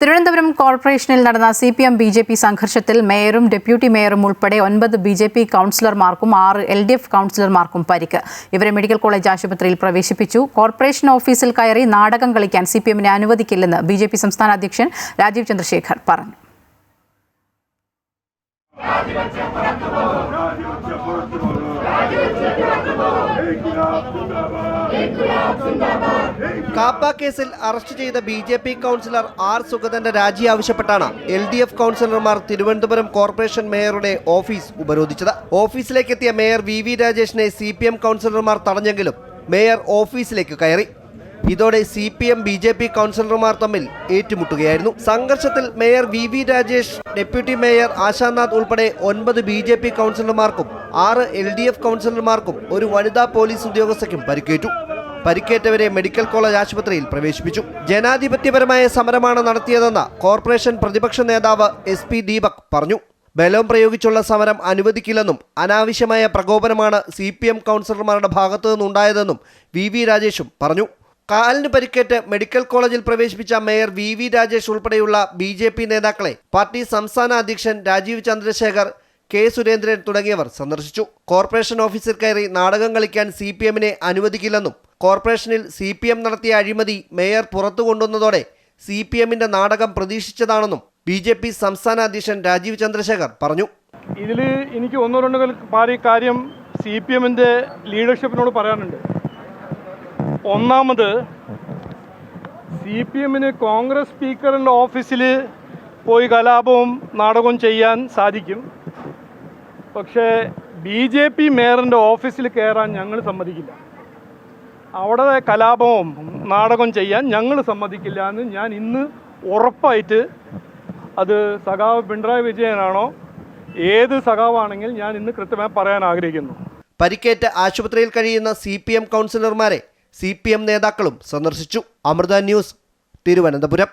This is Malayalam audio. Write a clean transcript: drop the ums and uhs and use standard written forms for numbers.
തിരുവനന്തപുരം കോർപ്പറേഷനിൽ നടന്ന CPM BJP സംഘർഷത്തിൽ മേയറും ഡെപ്യൂട്ടി മേയറും ഉൾപ്പെടെ 9 BJP കൗൺസിലർമാർക്കും 6 LDF കൗൺസിലർമാർക്കും പരിക്ക്. ഇവരെ മെഡിക്കൽ കോളേജ് ആശുപത്രിയിൽ പ്രവേശിപ്പിച്ചു. കോർപ്പറേഷൻ ഓഫീസിൽ കയറി നാടകം കളിക്കാൻ CPMനെ അനുവദിക്കില്ലെന്ന് BJP സംസ്ഥാന അധ്യക്ഷൻ രാജീവ് ചന്ദ്രശേഖർ പറഞ്ഞു. കാപ്പ കേസിൽ അറസ്റ്റ് ചെയ്ത BJP കൗൺസിലർ R. സുഗതന്റെ രാജി ആവശ്യപ്പെട്ടാണ് LDF കൗൺസിലർമാർ തിരുവനന്തപുരം കോർപ്പറേഷൻ മേയറുടെ ഓഫീസ് ഉപരോധിച്ചത്. ഓഫീസിലേക്കെത്തിയ മേയർ VV രാജേഷിനെ CPM കൗൺസിലർമാർ തടഞ്ഞെങ്കിലും മേയർ ഓഫീസിലേക്ക് കയറി. ഇതോടെ CPM BJP കൗൺസിലർമാർ തമ്മിൽ ഏറ്റുമുട്ടുകയായിരുന്നു. സംഘർഷത്തിൽ mayor VV Rajesh, deputy mayor Ashanath ഉൾപ്പെടെ 9 BJP കൗൺസിലർമാർക്കും 6 LDF കൗൺസിലർമാർക്കും ഒരു വനിതാ പോലീസ് ഉദ്യോഗസ്ഥയ്ക്കും പരിക്കേറ്റു. പരിക്കേറ്റവരെ മെഡിക്കൽ കോളേജ് ആശുപത്രിയിൽ പ്രവേശിപ്പിച്ചു. ജനാധിപത്യപരമായ സമരമാണ് നടത്തിയതെന്ന് കോർപ്പറേഷൻ പ്രതിപക്ഷ നേതാവ് SP ദീപക് പറഞ്ഞു. ബലം പ്രയോഗിച്ചുള്ള സമരം അനുവദിക്കില്ലെന്നും അനാവശ്യമായ പ്രകോപനമാണ് CPM കൗൺസിലർമാരുടെ ഭാഗത്തു നിന്നുണ്ടായതെന്നും VV രാജേഷും പറഞ്ഞു. കാലിന് പരിക്കേറ്റ് മെഡിക്കൽ കോളേജിൽ പ്രവേശിപ്പിച്ച മേയർ VV രാജേഷ് ഉൾപ്പെടെയുള്ള BJP നേതാക്കളെ പാർട്ടി സംസ്ഥാന അധ്യക്ഷൻ രാജീവ് ചന്ദ്രശേഖർ, K. സുരേന്ദ്രൻ തുടങ്ങിയവർ സന്ദർശിച്ചു. കോർപ്പറേഷൻ ഓഫീസിൽ കയറി നാടകം കളിക്കാൻ CPMനെ അനുവദിക്കില്ലെന്നും കോർപ്പറേഷനിൽ CPM നടത്തിയ അഴിമതി മേയർ പുറത്തു കൊണ്ടുവന്നതോടെ CPMന്റെ നാടകം പ്രതീക്ഷിച്ചതാണെന്നും BJP സംസ്ഥാന അധ്യക്ഷൻ രാജീവ് ചന്ദ്രശേഖർ പറഞ്ഞു. ഇതിൽ എനിക്ക് ഒന്നോ രണ്ടോ കാര്യം CPMന്റെ ലീഡർഷിപ്പിനോട് പറയാനുണ്ട്. ഒന്നാമത്, CPMന് കോൺഗ്രസ് സ്പീക്കറിൻ്റെ ഓഫീസിൽ പോയി കലാപവും നാടകവും ചെയ്യാൻ സാധിക്കും. പക്ഷേ BJP മേയറിൻ്റെ ഓഫീസിൽ കയറാൻ ഞങ്ങൾ സമ്മതിക്കില്ല. അവിടെ കലാപവും നാടകം ചെയ്യാൻ ഞങ്ങൾ സമ്മതിക്കില്ല എന്ന് ഞാൻ ഇന്ന് ഉറപ്പായിട്ട്, അത് സഖാവ് പിണറായി വിജയനാണോ ഏത് സഖാവാണെങ്കിൽ ഞാൻ ഇന്ന് കൃത്യമായി പറയാൻ ആഗ്രഹിക്കുന്നു. പരിക്കേറ്റ് ആശുപത്രിയിൽ കഴിയുന്ന CPM കൗൺസിലർമാരെ CPM നേതാക്കളും സന്ദർശിച്ചു. അമൃത ന്യൂസ്, തിരുവനന്തപുരം.